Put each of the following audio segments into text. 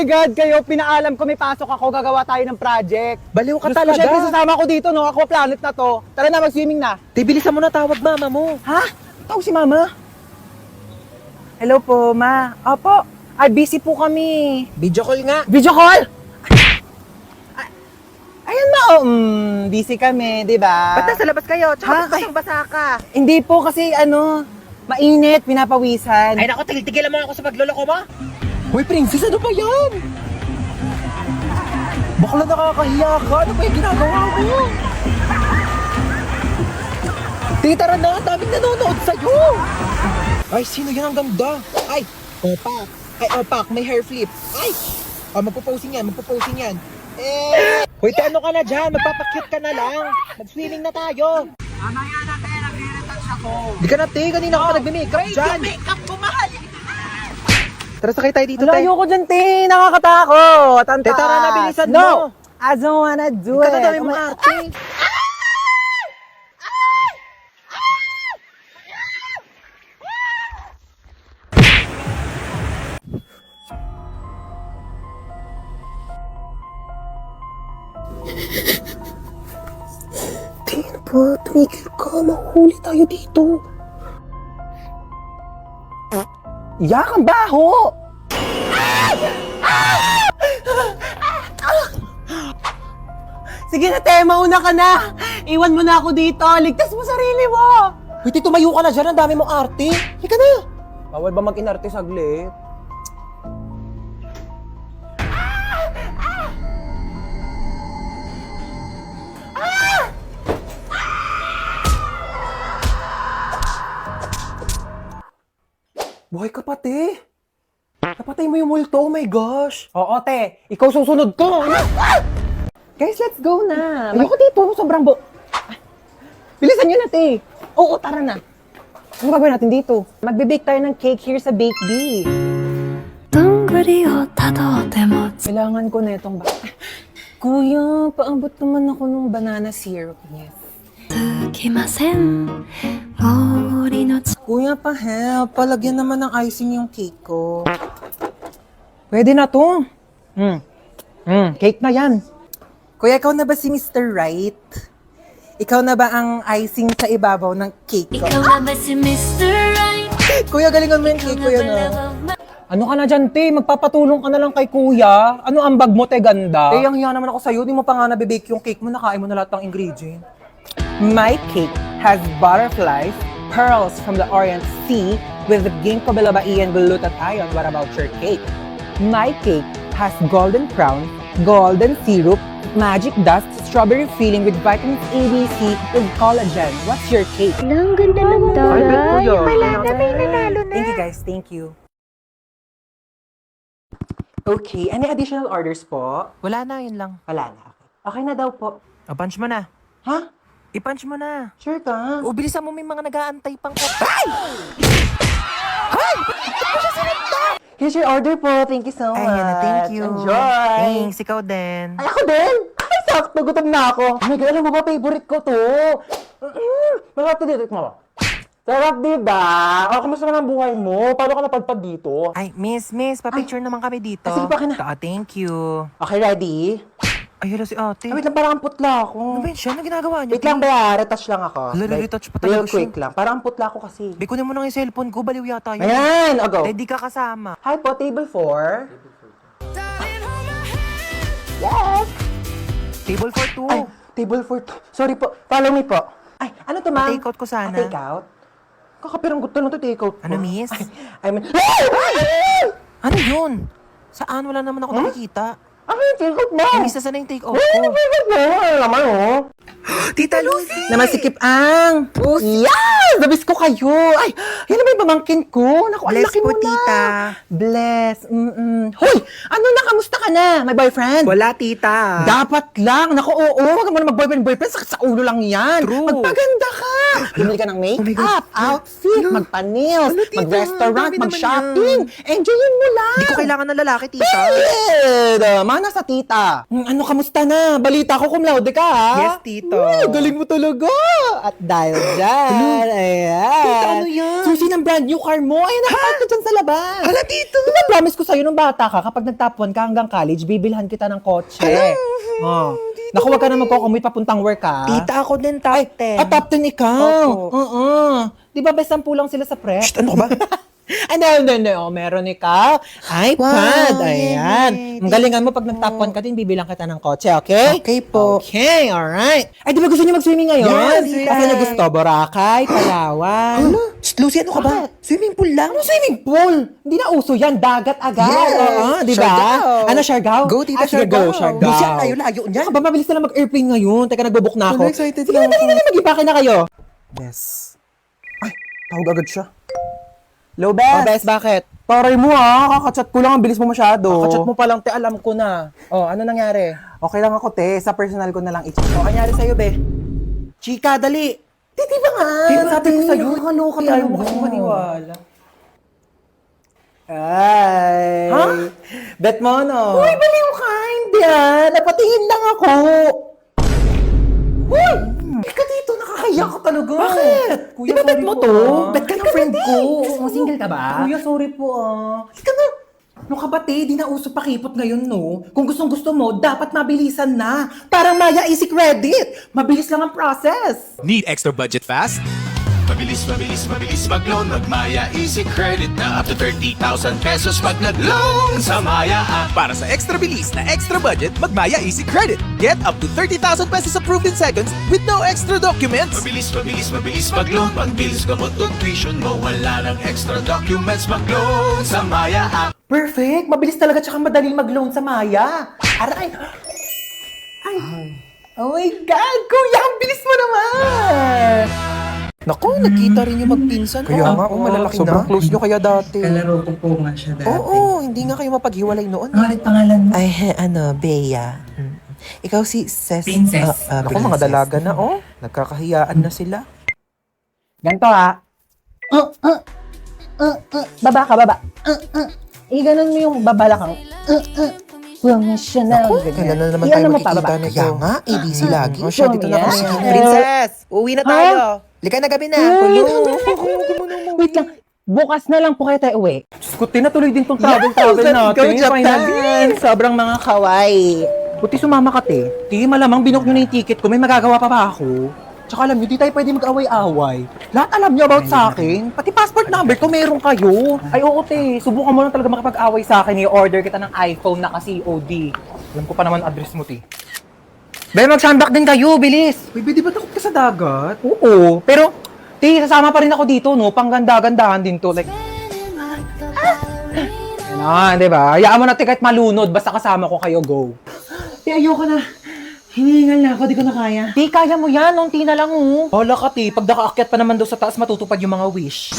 my God, kayo, pinaalam ko may pasok ako, gagawa tayo ng project. Baliw ka Gusto ko talaga. syempre sasama ko dito, no? Aqua Planet na to. Tara na, mag-swimming na. Bilisan mo na tawag mama mo. Ha? Tawag si Mama? Hello po, Ma. Opo. Ay, busy po kami. Video call nga. Video call? Ayan ma, busy kami, di ba? Ba't nasa labas kayo? Tsaka Ha? basang-basa ka. Hindi po kasi mainit, pinapawisan. Ay naku, tigil-tigilan mo ako sa pagloloko mo. Hoy, princess, ano ba yan? Bakla nakakahiya ka. Ano ba yung ginagawa mo? Tara na, daming nanonood sa'yo. Ay, sino yan ang ganda? Ay, opak. Ay, opak, may hair flip. Ay, magpo-posing yan. Hoy, ano ka na dyan? Magpapakyut ka na lang. Mag-swimming na tayo. Mamaya na, te, nagre-retouch ako. Di ka na, te. Kanina ka pa nagme-makeup dyan. Makeup ko, mahal. Tara, sakay tayo dito, Wala, te. ayoko dyan, te. Nakakatakot. Ang Te, tara na, taas. bilisan No, mo. I don't wanna do Ikaw it. na dami Oh mo my- ate. Tingin po, tumigil ka. Mahuli tayo dito. Yak, ang baho! Sige na, te, mauna ka na. Iwan mo na ako dito. Ligtas mo sarili mo. Hoy, te, tumayo ka na dyan. Ang dami mong arte. Halika na. Bawal ba mag-inarte saglit? Buhay ka pa, te. Napatay mo yung multo. Oh my gosh. Oo, te. Ikaw susunod ko. Guys, let's go na. Ayoko dito. Sobrang Bilisan nyo na, te. Oo, tara na. Ano gagawin natin dito? Magbe-bake tayo ng cake here sa Bake Bee. どんぐりをたどっても Kailangan ko na itong Kuya, paabot naman ako ng banana syrup niya. つきません氷の Kuya, pa-help. Palagyan naman ng icing yung cake ko. Pwede na to. Cake na yan. Kuya, ikaw na ba si Mr. Right? Ikaw na ba ang icing sa ibabaw ng cake ko? ikaw na ba si Mr. Right? Kuya, galingan mo yung cake, kuya na. Ano ka na dyan, te? Magpapatulong ka na lang kay kuya. Ano ang bag mo, te, ganda? Eh, ang hiya naman ako sa'yo. Di mo pa nga nabibake yung cake mo. Nakain mo na lahat ng ingredient. My cake has butterflies, pearls from the Orient Sea with ginkgo biloba and glutathione. What about your cake? My cake has golden crown, golden syrup, magic dust, strawberry filling with vitamins A, B, C, with collagen. What's your cake? Ang ganda ng taray. Wala na, may nanalo na. Thank you, guys. Thank you. Okay, any additional orders po? Wala na, yun lang. Wala na. Okay na daw po. O, punch mo na. Ha? I-punch mo na. Sure ka? O, bilisan mo, may mga nag-aantay pang Here's your order po. Thank you so much. Ayan na, thank you. Enjoy. Thanks, ikaw din. Ay, ako din! Ay, sakto. Gutom na ako. Oh my God, alam mo ba, favorite ko to. Masarap to dito. Mo. Sarap, diba? O, kamusta naman ang buhay mo? Paano ka napadpad dito? Ay, miss, pa-picture naman kami dito. Sige pa, kina. Thank you. Okay, ready? Ay, hello si ate. Ay, wait lang, parang ang putla ako. Ano ba yun siya? Ano ginagawa niyo? Wait lang ba? Retouch lang ako. Hala, retouch pa talaga Real siya. quick lang. Parang ang putla ako kasi. Bikunin mo na yung cellphone ko, baliw yata yun. Ayan! O, go. Eh, di ka kasama. Hi po, table 4. Yes! Table for two. Ay, table 4. Sorry po. Follow me po. Ay, ano to, ma'am? Pa-take out ko sana. Take out? Kakapirang gusto lang to take out po. Ano, miss? I mean... Ano yun? Saan? Wala naman ako nakikita. Ano yung take out mo? Eh, miss, nasaan na yung take out Ay, ko? take out mo. Ano naman, oh? Tita Lucy! Naman si Kip Ang. Yes! Nabis ko kayo. Ay, yan naman yung pamangkin ko. Naku, ang Bless laki po, mo na. tita. Bless. Hoy, ano na, kamusta ka na? May boyfriend? Wala, tita. Dapat lang. Naku, oo. Huwag mo na mag-boyfriend. Sakit sa ulo lang yan. True. Magpaganda ka. Bumili ka ng Oh my make-up, God. outfit, Ano? magpa-nails, Ano, tita? mag-restaurant, Dami naman mag-shopping. Enjoyin mo lang. Di ko kailangan ng lalaki, tita. Mana sa tita. Ano, kamusta na? Balita ko cum laude ka, ha? Yes, tita. dito. Galing mo talaga! At dahil dyan, ayan. Tita, ano yan? Susi ng brand new car mo. Ayan, nakapark ka dyan sa labas. Hala, dito. Diba promise ko sa'yo nung bata ka, kapag nag-top 1 ka hanggang college, bibilhan kita ng kotse. Oh. Naku, wag ka na magkukumit papuntang work, ha? Tita, ako din top 10. Top 10 ikaw? Opo. Oo. Di ba best 10 lang sila sa prep? Shh, ano ka ba? No. Meron ikaw. iPad. Wow, Ayan. yay. Ang galingan mo pag nag-top 1 ka din, bibilang kita ng kotse, okay? Okay po. Okay, alright. Ay, di ba gusto niyo mag-swimming ngayon? Yes, Kasi niyo gusto, Boracay, Palawan. Hala, shh, Lucy, ano ka ba? Swimming pool lang. Ano swimming pool? Hindi na uso yan. Dagat agad. Yes, Oo, di ba? Siargao. Ano, Siargao? Go, tita, Sige, Siargao. go, Siargao. Lucy, ang layo-layo niyan. Ano ba, mabilis na lang mag-airplane ngayon. Teka, nagbo-book na ako. Wala, excited Sige, na ako. dali, mag-ibake na kayo. Bes. Ay, tawag agad siya. Hello, Bes. Oh, Bes, bakit? Taray mo kakachat ko lang, ang bilis mo masyado. Kakachat mo pa lang, te, alam ko na. Oh, ano nangyari? Okay lang ako, te. Sa personal ko na lang i-check. Oh, nangyari sa'yo, be? Chika, dali. Di ba nga? Sabi ko sa'yo, nakakaloka Ay, tayo. ayaw mo Bukas kasi mo maniwala. Ay. Ha? Bet mo, no? Uy, baliw ka! Hindi napatingin lang ako. Uy! Ika dito, nakakahiya ka talaga. Bakit? Di ba bet mo to? Bet ka ng friend ko. Single ka ba? Kuya, sorry po Ika na. Ano ka ba, te? Di na uso pakipot ngayon, no? Kung gustong gusto mo, dapat mabilisan na. Parang Maya Easy Credit. Mabilis lang ang process. Need extra budget fast? Mabilis, mabilis, mabilis mag-loan. Mag-Maya Easy Credit na up to 30,000 pesos pag nag-loan sa Maya app. Para sa extra bilis na extra budget, mag-Maya Easy Credit. Get up to 30,000 pesos approved in seconds with no extra documents. Mabilis, mabilis, mabilis mag-loan. Pag-bills gamot o tuition mo, wala ng extra documents. Mag-loan sa Maya app. Perfect! Mabilis talaga tsaka madaling mag-loan sa Maya. Aray! Ay! Oh my God! Kuya, ang bilis mo naman! Naku, nagkita rin yung magpinsan. Kaya nga, malalaki na. Sobrang close nyo kaya dati. Kalaro ko po nga siya dati. Oo, hindi nga kayo mapaghiwalay noon. Ano ulit pangalan mo? Ay, Bea. Ikaw si Ces. Princess. Naku, mga dalaga na, Nagkakahiyaan na sila. Ganto ha. Baba ka, baba. Iganon mo yung babalakang. Professional. Kailan na naman Iyan tayo mo pa, makikita baba. nito? Kaya nga, ABC lagi. O siya, dito na Yan. kami. Princess, uwi na tayo. Lika na gabi na. Wait lang. Bukas na lang po kayo tayo uwi. Skuti na tuloy din tong Let's go, Japan! Sobrang mga kawaii. Buti sumama ka, te. Di, malamang binook nyo na yung ticket ko. May magagawa pa ba ako? Tsaka alam nyo, di tayo pwede mag-away-away. Lahat alam nyo about sa akin. Pati passport number ko, meron kayo. Ay, oo, te. Subukan mo lang talaga makipag-away sa akin. I-order kita ng iPhone na ka-COD. Alam ko pa naman address mo, te. Be, mag-sunback din kayo. Bilis. Uy, di ba takot ka sa dagat? Oo. Pero, te, sasama pa rin ako dito, no? Pangganda-gandahan din to. Like, ano, di ba? Hayaan mo na, te, kahit malunod. Basta kasama ko kayo, go. Te, ayoko na. Hinihingal na ako, di ko na kaya. Te, kaya mo yan. Unti na lang, oh. Hala ka, te. Pag nakaakyat pa naman daw sa taas, matutupad yung mga wish.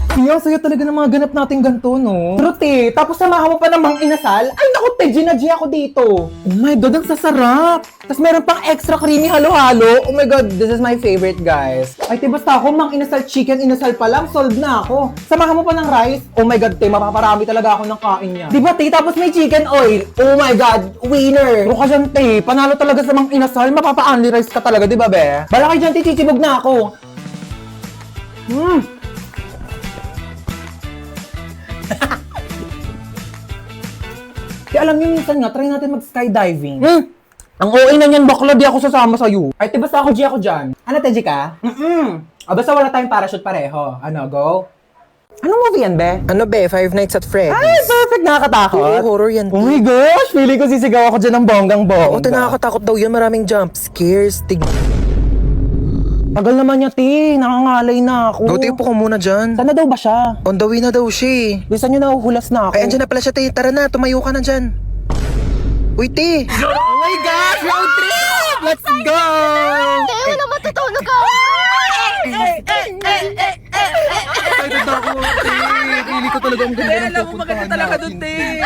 Kaya, saya talaga ng mga ganap natin ganito, no? Pero, te, tapos samahan mo pa namang inasal. Ay, naku, te, G ako dito. Oh my God, ang sasarap. Tapos meron pang extra creamy halo-halo. Oh my God, this is my favorite, guys. Ay, te, basta ako, mang inasal chicken, inasal pa lang, solved na ako. Samahan mo pa ng rice. Oh my God, te, mapaparami talaga ako ng kain niya. Di ba, te, tapos may chicken oil. Oh my God, winner. Pero ka dyan, te, panalo talaga sa mang inasal, mapapa-only rice ka talaga, di ba, be? Bala kayo dyan, te, chichibog na ako. Kaya alam niyo, minsan nga, try natin mag-skydiving. Ang OA na niyan, bakla, di ako sasama sa'yo. Ay, te, basta ako, G ako dyan. Ano, te, G ka? Basta wala tayong parachute pareho. Ano, go? Anong movie yan, be? Ano, Be? Five Nights at Freddy's. Ay, perfect! Nakakatakot. horror yan. Oh my gosh! Feeling ko sisigaw ako dyan ng bonggang-bongga. Nakakatakot daw yun. Maraming jump scares. Tagal naman niya, te. Nakangalay na ako. Upo ka muna dyan. Saan na daw ba siya? On the way na daw siya eh. Bisa niyo nahuhulas na ako. Ay, andyan na pala siya, te. Tara na, tumayo ka na dyan. Uy, te! Oh my gosh! Road trip! Let's go! wala matutulog ka! Excited ako, te. Pili ko talaga ang ganda ng Alam mo, maganda talaga dun, te.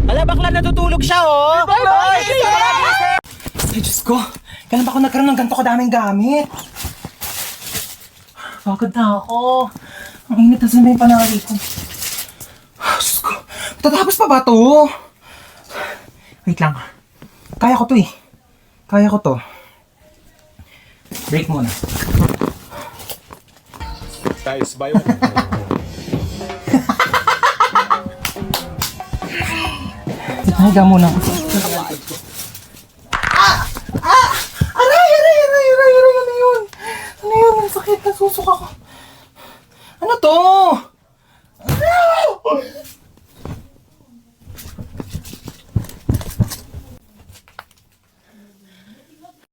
Ala, bakla natutulog siya, oh! Ay, Diyos ko! Kailan ba ako nagkaroon ng ganito kadaming gamit? Pagod na ako. Ang init na saan ba yung panali ko? Diyos ko! Matatapos pa ba to? Wait lang. Kaya ko to eh. Kaya ko to. Break muna. Guys, bayo. Higa muna ako. Aray! Ano yun? Ang sakit, nasusuka ko. Ano to?